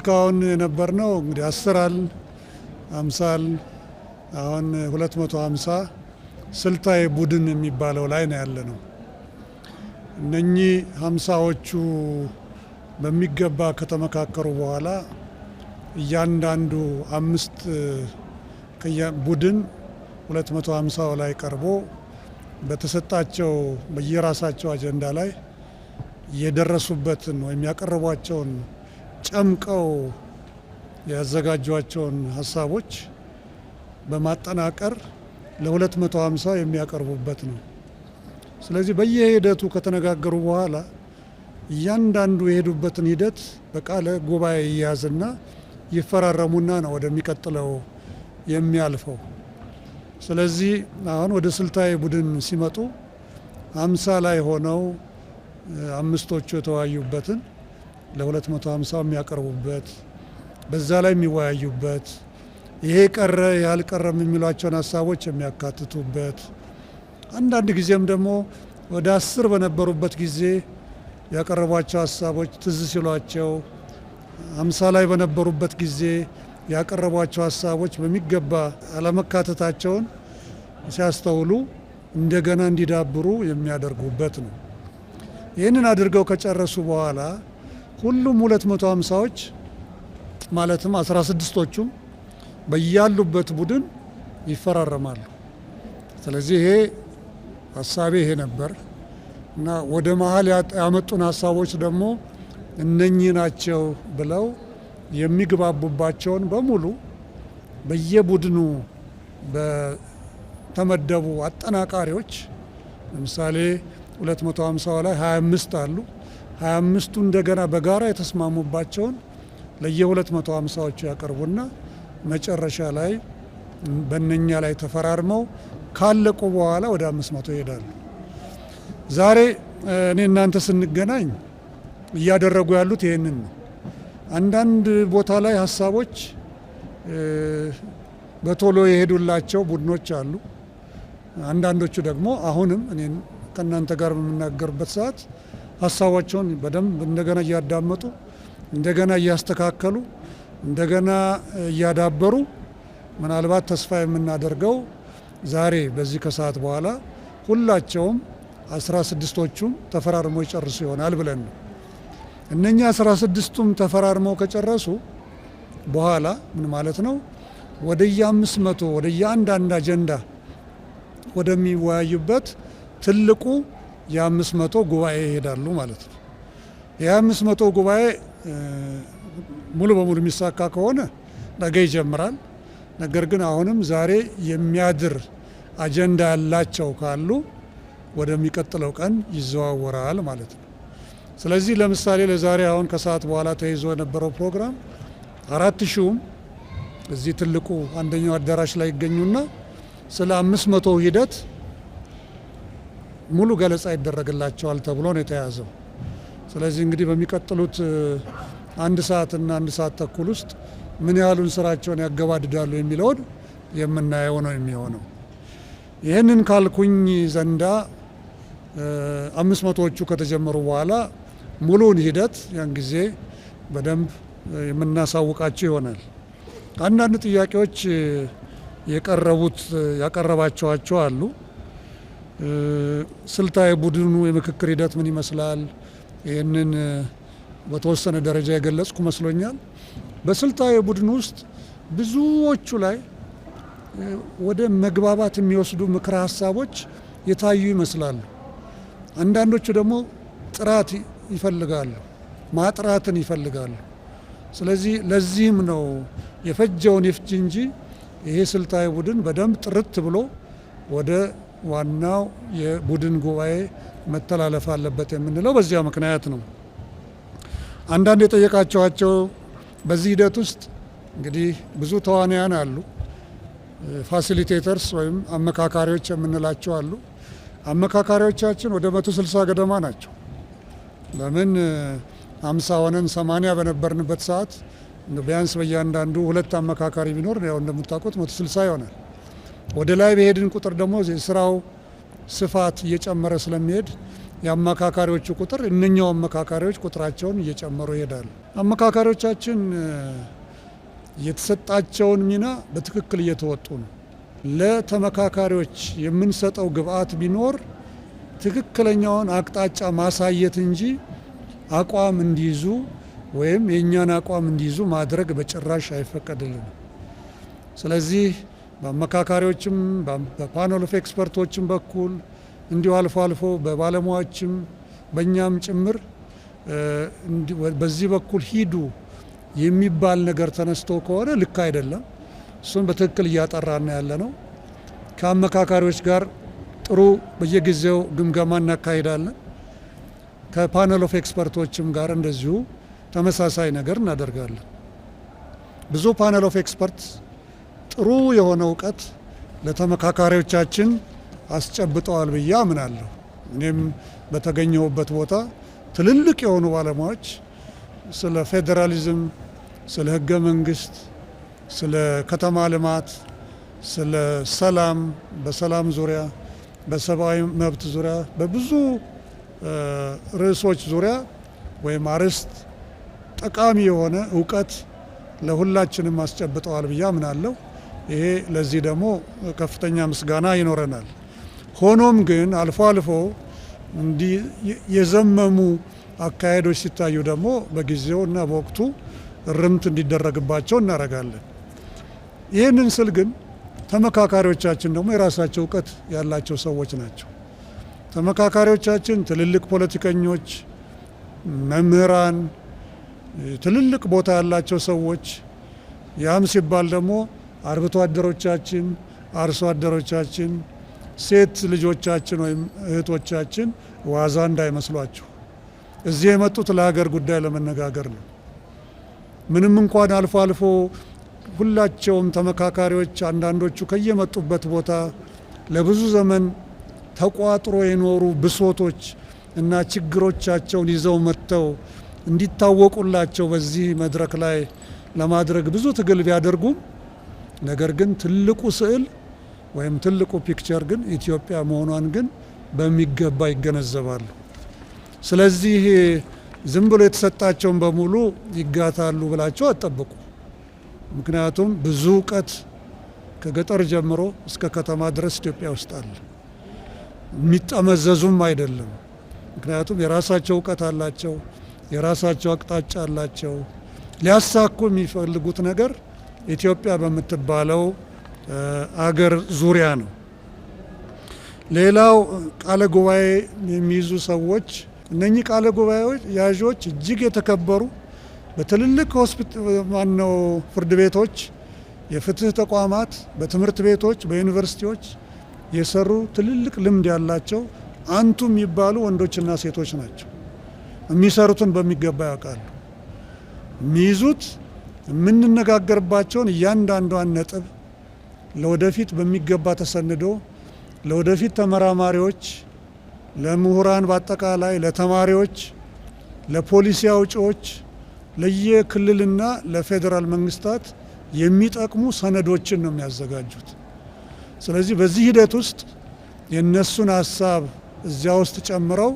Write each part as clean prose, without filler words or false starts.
እስካሁን የነበርነው እንግዲህ 10 አል 50 አል አሁን 250 ስልታዊ ቡድን የሚባለው ላይ ነው ያለነው። እነኚህ 50ዎቹ በሚገባ ከተመካከሩ በኋላ እያንዳንዱ 5 ቡድን 250 ላይ ቀርቦ በተሰጣቸው በየራሳቸው አጀንዳ ላይ የደረሱበትን ወይም ያቀረቧቸውን ጨምቀው ያዘጋጇቸውን ሀሳቦች በማጠናቀር ለ250 የሚያቀርቡበት ነው። ስለዚህ በየሂደቱ ከተነጋገሩ በኋላ እያንዳንዱ የሄዱበትን ሂደት በቃለ ጉባኤ ይያዝና ይፈራረሙና ነው ወደሚቀጥለው የሚያልፈው። ስለዚህ አሁን ወደ ስልታዊ ቡድን ሲመጡ 50 ላይ ሆነው 5ቶቹ የተወያዩበትን ለ250 የሚያቀርቡበት በዛ ላይ የሚወያዩበት ይሄ ቀረ ያልቀረም የሚሏቸውን ሀሳቦች የሚያካትቱበት አንዳንድ ጊዜም ደግሞ ወደ 10 በነበሩበት ጊዜ ያቀረቧቸው ሀሳቦች ትዝ ሲሏቸው 50 ላይ በነበሩበት ጊዜ ያቀረቧቸው ሀሳቦች በሚገባ አለመካተታቸውን ሲያስተውሉ እንደገና እንዲዳብሩ የሚያደርጉበት ነው። ይህንን አድርገው ከጨረሱ በኋላ ሁሉም 250ዎች ማለትም 16ቶቹም በያሉበት ቡድን ይፈራረማሉ። ስለዚህ ይሄ ሀሳቤ ይሄ ነበር እና ወደ መሀል ያመጡን ሀሳቦች ደግሞ እነኚህ ናቸው ብለው የሚግባቡባቸውን በሙሉ በየቡድኑ በተመደቡ አጠናቃሪዎች ለምሳሌ 250 ላይ 25 አሉ። 25ቱ እንደገና በጋራ የተስማሙባቸውን ለየ250ዎቹ ያቀርቡና መጨረሻ ላይ በእነኛ ላይ ተፈራርመው ካለቁ በኋላ ወደ 500 ይሄዳሉ። ዛሬ እኔ እናንተ ስንገናኝ እያደረጉ ያሉት ይህንን ነው። አንዳንድ ቦታ ላይ ሀሳቦች በቶሎ የሄዱላቸው ቡድኖች አሉ። አንዳንዶቹ ደግሞ አሁንም እኔ ከእናንተ ጋር በምናገርበት ሰዓት ሀሳባቸውን በደንብ እንደገና እያዳመጡ እንደገና እያስተካከሉ እንደገና እያዳበሩ ምናልባት ተስፋ የምናደርገው ዛሬ በዚህ ከሰዓት በኋላ ሁላቸውም 16ቶቹም ተፈራርመው ይጨርሱ ይሆናል ብለን ነው። እነኛ 16ቱም ተፈራርመው ከጨረሱ በኋላ ምን ማለት ነው? ወደየ 500 ወደየ አንዳንድ አጀንዳ ወደሚወያዩበት ትልቁ የ500 ጉባኤ ይሄዳሉ ማለት ነው። የ500 ጉባኤ ሙሉ በሙሉ የሚሳካ ከሆነ ነገ ይጀምራል። ነገር ግን አሁንም ዛሬ የሚያድር አጀንዳ ያላቸው ካሉ ወደሚቀጥለው ቀን ይዘዋወራል ማለት ነው። ስለዚህ ለምሳሌ ለዛሬ አሁን ከሰዓት በኋላ ተይዞ የነበረው ፕሮግራም 4000ም እዚህ ትልቁ አንደኛው አዳራሽ ላይ ይገኙና ስለ 500 ሂደት ሙሉ ገለጻ ይደረግላቸዋል ተብሎ ነው የተያዘው። ስለዚህ እንግዲህ በሚቀጥሉት 1 ሰዓትና 1 ሰዓት ተኩል ውስጥ ምን ያህሉን ስራቸውን ያገባድዳሉ የሚለውን የምናየው ነው የሚሆነው። ይህንን ካልኩኝ ዘንዳ 500ዎቹ ከተጀመሩ በኋላ ሙሉውን ሂደት ያን ጊዜ በደንብ የምናሳውቃቸው ይሆናል። አንዳንድ ጥያቄዎች ያቀረባቸዋቸው አሉ። ስልታዊ ቡድኑ የምክክር ሂደት ምን ይመስላል? ይህንን በተወሰነ ደረጃ የገለጽኩ መስሎኛል። በስልታዊ ቡድን ውስጥ ብዙዎቹ ላይ ወደ መግባባት የሚወስዱ ምክረ ሀሳቦች የታዩ ይመስላሉ። አንዳንዶቹ ደግሞ ጥራት ይፈልጋሉ፣ ማጥራትን ይፈልጋሉ። ስለዚህ ለዚህም ነው የፈጀውን ይፍጅ እንጂ ይሄ ስልታዊ ቡድን በደንብ ጥርት ብሎ ወደ ዋናው የቡድን ጉባኤ መተላለፍ አለበት የምንለው በዚያ ምክንያት ነው። አንዳንድ የጠየቃቸዋቸው በዚህ ሂደት ውስጥ እንግዲህ ብዙ ተዋንያን አሉ። ፋሲሊቴተርስ ወይም አመካካሪዎች የምንላቸው አሉ። አመካካሪዎቻችን ወደ 160 ገደማ ናቸው። ለምን 50 ሆነን 80 በነበርንበት ሰዓት ቢያንስ በእያንዳንዱ 2 አመካካሪ ቢኖር ያው እንደምታውቁት 160 ይሆናል። ወደ ላይ በሄድን ቁጥር ደግሞ የስራው ስፋት እየጨመረ ስለሚሄድ የአመካካሪዎቹ ቁጥር እነኛው አመካካሪዎች ቁጥራቸውን እየጨመሩ ይሄዳሉ። አመካካሪዎቻችን የተሰጣቸውን ሚና በትክክል እየተወጡ ነው። ለተመካካሪዎች የምንሰጠው ግብአት ቢኖር ትክክለኛውን አቅጣጫ ማሳየት እንጂ አቋም እንዲይዙ ወይም የእኛን አቋም እንዲይዙ ማድረግ በጭራሽ አይፈቀድልንም። ስለዚህ በአመካካሪዎችም በፓነል ኦፍ ኤክስፐርቶችም በኩል እንዲሁ አልፎ አልፎ በባለሙያዎችም በእኛም ጭምር በዚህ በኩል ሂዱ የሚባል ነገር ተነስቶ ከሆነ ልክ አይደለም። እሱን በትክክል እያጠራን ያለ ነው። ከአመካካሪዎች ጋር ጥሩ በየጊዜው ግምገማ እናካሂዳለን። ከፓነል ኦፍ ኤክስፐርቶችም ጋር እንደዚሁ ተመሳሳይ ነገር እናደርጋለን። ብዙ ፓነል ኦፍ ኤክስፐርት ጥሩ የሆነ እውቀት ለተመካካሪዎቻችን አስጨብጠዋል ብዬ አምናለሁ። እኔም በተገኘሁበት ቦታ ትልልቅ የሆኑ ባለሙያዎች ስለ ፌዴራሊዝም፣ ስለ ህገ መንግስት፣ ስለ ከተማ ልማት፣ ስለ ሰላም፣ በሰላም ዙሪያ፣ በሰብአዊ መብት ዙሪያ፣ በብዙ ርዕሶች ዙሪያ ወይም አርዕስት ጠቃሚ የሆነ እውቀት ለሁላችንም አስጨብጠዋል ብዬ አምናለሁ። ይሄ ለዚህ ደግሞ ከፍተኛ ምስጋና ይኖረናል። ሆኖም ግን አልፎ አልፎ እንዲህ የዘመሙ አካሄዶች ሲታዩ ደግሞ በጊዜው እና በወቅቱ እርምት እንዲደረግባቸው እናደርጋለን። ይህንን ስል ግን ተመካካሪዎቻችን ደግሞ የራሳቸው እውቀት ያላቸው ሰዎች ናቸው። ተመካካሪዎቻችን ትልልቅ ፖለቲከኞች፣ መምህራን፣ ትልልቅ ቦታ ያላቸው ሰዎች፣ ያም ሲባል ደግሞ አርብቶ አደሮቻችን፣ አርሶ አደሮቻችን፣ ሴት ልጆቻችን ወይም እህቶቻችን ዋዛ እንዳይመስሏችሁ። እዚህ የመጡት ለሀገር ጉዳይ ለመነጋገር ነው። ምንም እንኳን አልፎ አልፎ ሁላቸውም ተመካካሪዎች አንዳንዶቹ ከየመጡበት ቦታ ለብዙ ዘመን ተቋጥሮ የኖሩ ብሶቶች እና ችግሮቻቸውን ይዘው መጥተው እንዲታወቁላቸው በዚህ መድረክ ላይ ለማድረግ ብዙ ትግል ቢያደርጉም ነገር ግን ትልቁ ስዕል ወይም ትልቁ ፒክቸር ግን ኢትዮጵያ መሆኗን ግን በሚገባ ይገነዘባሉ። ስለዚህ ዝም ብሎ የተሰጣቸውን በሙሉ ይጋታሉ ብላቸው አትጠብቁ። ምክንያቱም ብዙ እውቀት ከገጠር ጀምሮ እስከ ከተማ ድረስ ኢትዮጵያ ውስጥ አለ። የሚጠመዘዙም አይደለም። ምክንያቱም የራሳቸው እውቀት አላቸው፣ የራሳቸው አቅጣጫ አላቸው። ሊያሳኩ የሚፈልጉት ነገር ኢትዮጵያ በምትባለው አገር ዙሪያ ነው። ሌላው ቃለ ጉባኤ የሚይዙ ሰዎች እነኚህ ቃለ ጉባኤዎች ያዦች እጅግ የተከበሩ በትልልቅ ፍርድ ቤቶች፣ የፍትህ ተቋማት፣ በትምህርት ቤቶች፣ በዩኒቨርሲቲዎች የሰሩ ትልልቅ ልምድ ያላቸው አንቱ የሚባሉ ወንዶችና ሴቶች ናቸው። የሚሰሩትን በሚገባ ያውቃሉ። የሚይዙት የምንነጋገርባቸውን እያንዳንዷን ነጥብ ለወደፊት በሚገባ ተሰንዶ ለወደፊት ተመራማሪዎች፣ ለምሁራን፣ በአጠቃላይ ለተማሪዎች፣ ለፖሊሲ አውጪዎች፣ ለየክልልና ለፌዴራል መንግስታት የሚጠቅሙ ሰነዶችን ነው የሚያዘጋጁት። ስለዚህ በዚህ ሂደት ውስጥ የነሱን ሀሳብ እዚያ ውስጥ ጨምረው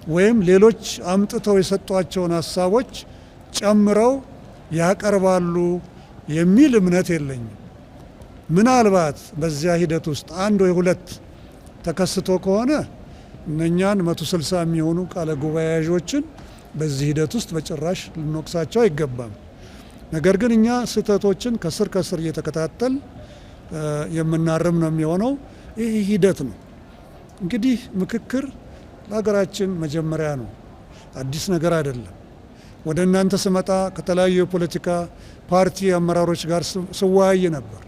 ወይም ሌሎች አምጥተው የሰጧቸውን ሀሳቦች ጨምረው ያቀርባሉ የሚል እምነት የለኝም። ምናልባት በዚያ ሂደት ውስጥ አንድ ወይ ሁለት ተከስቶ ከሆነ እነኛን 160 የሚሆኑ ቃለ ጉባኤ ያዦችን በዚህ ሂደት ውስጥ በጭራሽ ልንወቅሳቸው አይገባም። ነገር ግን እኛ ስህተቶችን ከስር ከስር እየተከታተል የምናርም ነው የሚሆነው። ይህ ሂደት ነው። እንግዲህ ምክክር ለሀገራችን መጀመሪያ ነው፣ አዲስ ነገር አይደለም። ወደ እናንተ ስመጣ ከተለያዩ የፖለቲካ ፓርቲ አመራሮች ጋር ስወያይ ነበር።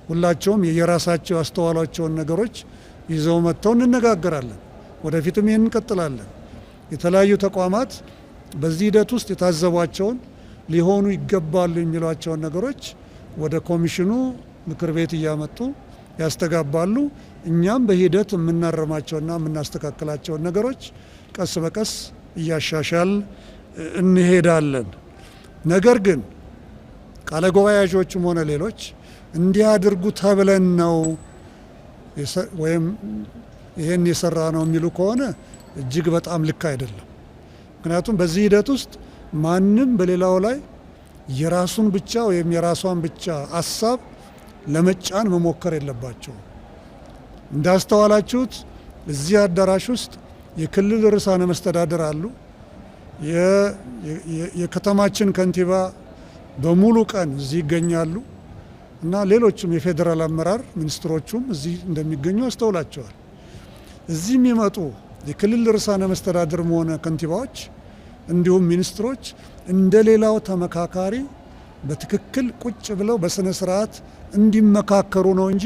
ሁላቸውም የየራሳቸው ያስተዋሏቸውን ነገሮች ይዘው መጥተው እንነጋገራለን። ወደፊትም ይህን እንቀጥላለን። የተለያዩ ተቋማት በዚህ ሂደት ውስጥ የታዘቧቸውን ሊሆኑ ይገባሉ የሚሏቸውን ነገሮች ወደ ኮሚሽኑ ምክር ቤት እያመጡ ያስተጋባሉ። እኛም በሂደት የምናረማቸውና የምናስተካክላቸውን ነገሮች ቀስ በቀስ እያሻሻል እንሄዳለን። ነገር ግን ቃለ ጉባኤያዦችም ሆነ ሌሎች እንዲያድርጉ ተብለን ነው ወይም ይሄን የሰራ ነው የሚሉ ከሆነ እጅግ በጣም ልክ አይደለም። ምክንያቱም በዚህ ሂደት ውስጥ ማንም በሌላው ላይ የራሱን ብቻ ወይም የራሷን ብቻ ሀሳብ ለመጫን መሞከር የለባቸው። እንዳስተዋላችሁት እዚህ አዳራሽ ውስጥ የክልል ርዕሳነ መስተዳድር አሉ። የከተማችን ከንቲባ በሙሉ ቀን እዚህ ይገኛሉ እና ሌሎችም የፌዴራል አመራር ሚኒስትሮቹም እዚህ እንደሚገኙ አስተውላቸዋል። እዚህ የሚመጡ የክልል ርዕሳነ መስተዳድርም ሆነ ከንቲባዎች እንዲሁም ሚኒስትሮች እንደ ሌላው ተመካካሪ በትክክል ቁጭ ብለው በስነ ስርዓት እንዲመካከሩ ነው እንጂ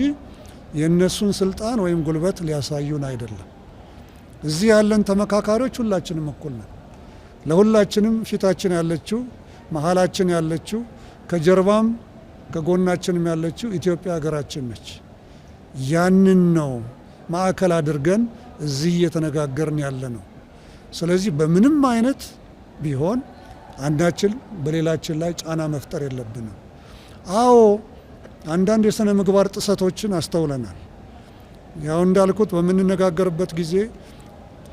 የእነሱን ስልጣን ወይም ጉልበት ሊያሳዩን አይደለም። እዚህ ያለን ተመካካሪዎች ሁላችንም እኩል ነን። ለሁላችንም ፊታችን ያለችው፣ መሀላችን ያለችው፣ ከጀርባም ከጎናችንም ያለችው ኢትዮጵያ ሀገራችን ነች። ያንን ነው ማዕከል አድርገን እዚህ እየተነጋገርን ያለ ነው። ስለዚህ በምንም አይነት ቢሆን አንዳችን በሌላችን ላይ ጫና መፍጠር የለብንም። አዎ አንዳንድ የሥነ ምግባር ጥሰቶችን አስተውለናል። ያው እንዳልኩት በምንነጋገርበት ጊዜ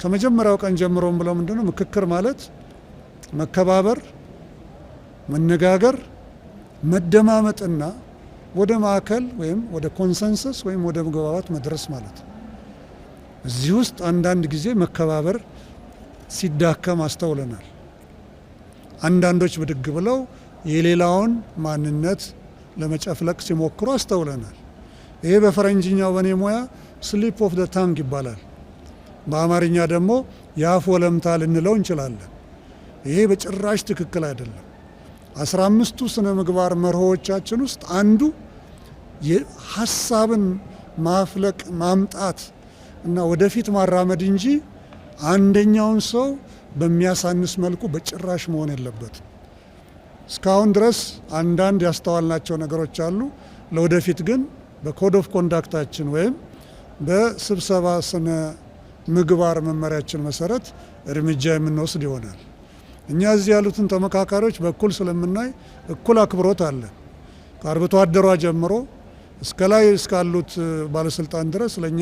ከመጀመሪያው ቀን ጀምሮ ብለው ምንድነው ምክክር ማለት መከባበር፣ መነጋገር፣ መደማመጥና ወደ ማዕከል ወይም ወደ ኮንሰንሰስ ወይም ወደ መግባባት መድረስ ማለት ነው። እዚህ ውስጥ አንዳንድ ጊዜ መከባበር ሲዳከም አስተውለናል። አንዳንዶች ብድግ ብለው የሌላውን ማንነት ለመጨፍለቅ ሲሞክሩ አስተውለናል። ይሄ በፈረንጅኛው በኔ ሙያ ስሊፕ ኦፍ ደ ታንግ ይባላል። በአማርኛ ደግሞ የአፍ ወለምታ ልንለው እንችላለን። ይሄ በጭራሽ ትክክል አይደለም። 15ቱ ስነ ምግባር መርሆዎቻችን ውስጥ አንዱ የሀሳብን ማፍለቅ ማምጣት እና ወደፊት ማራመድ እንጂ አንደኛውን ሰው በሚያሳንስ መልኩ በጭራሽ መሆን የለበትም። እስካሁን ድረስ አንዳንድ ያስተዋልናቸው ነገሮች አሉ። ለወደፊት ግን በኮድ ኦፍ ኮንዳክታችን ወይም በስብሰባ ስነ ምግባር መመሪያችን መሰረት እርምጃ የምንወስድ ይሆናል። እኛ እዚህ ያሉትን ተመካካሪዎች በኩል ስለምናይ እኩል አክብሮት አለን። ከአርብቶ አደሯ ጀምሮ እስከ ላይ እስካሉት ባለስልጣን ድረስ ለእኛ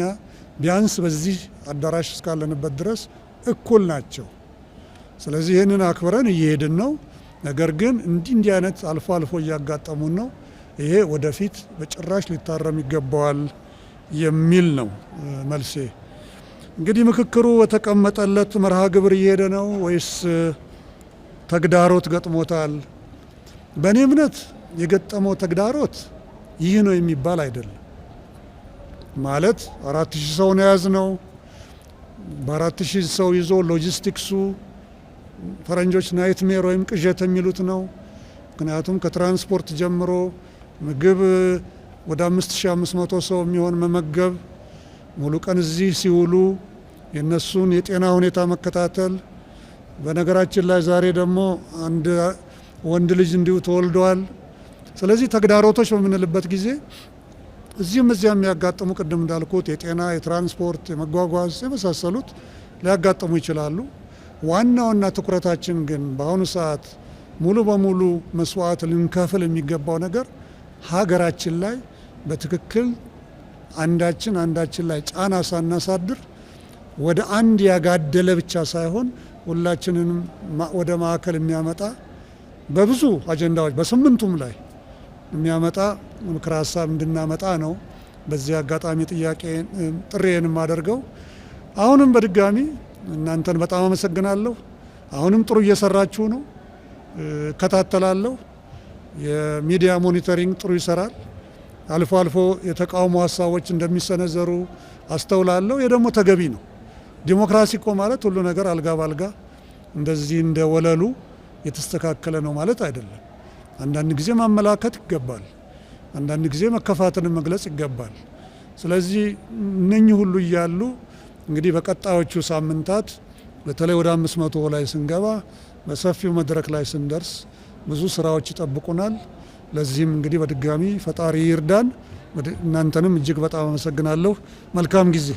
ቢያንስ በዚህ አዳራሽ እስካለንበት ድረስ እኩል ናቸው። ስለዚህ ይህንን አክብረን እየሄድን ነው። ነገር ግን እንዲህ አይነት አልፎ አልፎ እያጋጠሙን ነው። ይሄ ወደፊት በጭራሽ ሊታረም ይገባዋል የሚል ነው መልሴ። እንግዲህ ምክክሩ በተቀመጠለት መርሃ ግብር እየሄደ ነው ወይስ ተግዳሮት ገጥሞታል? በእኔ እምነት የገጠመው ተግዳሮት ይህ ነው የሚባል አይደለም። ማለት 4000 ሰው ነው የያዝነው። በ4000 ሰው ይዞ ሎጂስቲክሱ ፈረንጆች ናይትሜር ወይም ቅዠት የሚሉት ነው። ምክንያቱም ከትራንስፖርት ጀምሮ ምግብ ወደ 5500 ሰው የሚሆን መመገብ፣ ሙሉ ቀን እዚህ ሲውሉ የነሱን የጤና ሁኔታ መከታተል። በነገራችን ላይ ዛሬ ደግሞ አንድ ወንድ ልጅ እንዲሁ ተወልደዋል። ስለዚህ ተግዳሮቶች በምንልበት ጊዜ እዚህም እዚያ የሚያጋጥሙ ቅድም እንዳልኩት የጤና፣ የትራንስፖርት፣ የመጓጓዝ የመሳሰሉት ሊያጋጥሙ ይችላሉ። ዋናውና ትኩረታችን ግን በአሁኑ ሰዓት ሙሉ በሙሉ መስዋዕት ልንከፍል የሚገባው ነገር ሀገራችን ላይ በትክክል አንዳችን ላይ ጫና ሳናሳድር ወደ አንድ ያጋደለ ብቻ ሳይሆን ሁላችንንም ወደ ማዕከል የሚያመጣ በብዙ አጀንዳዎች በ8ቱም ላይ የሚያመጣ ምክረ ሀሳብ እንድናመጣ ነው በዚህ አጋጣሚ ጥሬን የማደርገው። አሁንም በድጋሚ እናንተን በጣም አመሰግናለሁ። አሁንም ጥሩ እየሰራችሁ ነው፣ እከታተላለሁ። የሚዲያ ሞኒተሪንግ ጥሩ ይሰራል። አልፎ አልፎ የተቃውሞ ሀሳቦች እንደሚሰነዘሩ አስተውላለሁ። ይህ ደግሞ ተገቢ ነው። ዲሞክራሲ እኮ ማለት ሁሉ ነገር አልጋ ባልጋ እንደዚህ እንደ ወለሉ የተስተካከለ ነው ማለት አይደለም። አንዳንድ ጊዜ ማመላከት ይገባል። አንዳንድ ጊዜ መከፋትንም መግለጽ ይገባል። ስለዚህ እነኚህ ሁሉ እያሉ እንግዲህ በቀጣዮቹ ሳምንታት በተለይ ወደ 500 ላይ ስንገባ በሰፊው መድረክ ላይ ስንደርስ ብዙ ስራዎች ይጠብቁናል። ለዚህም እንግዲህ በድጋሚ ፈጣሪ ይርዳን። እናንተንም እጅግ በጣም አመሰግናለሁ። መልካም ጊዜ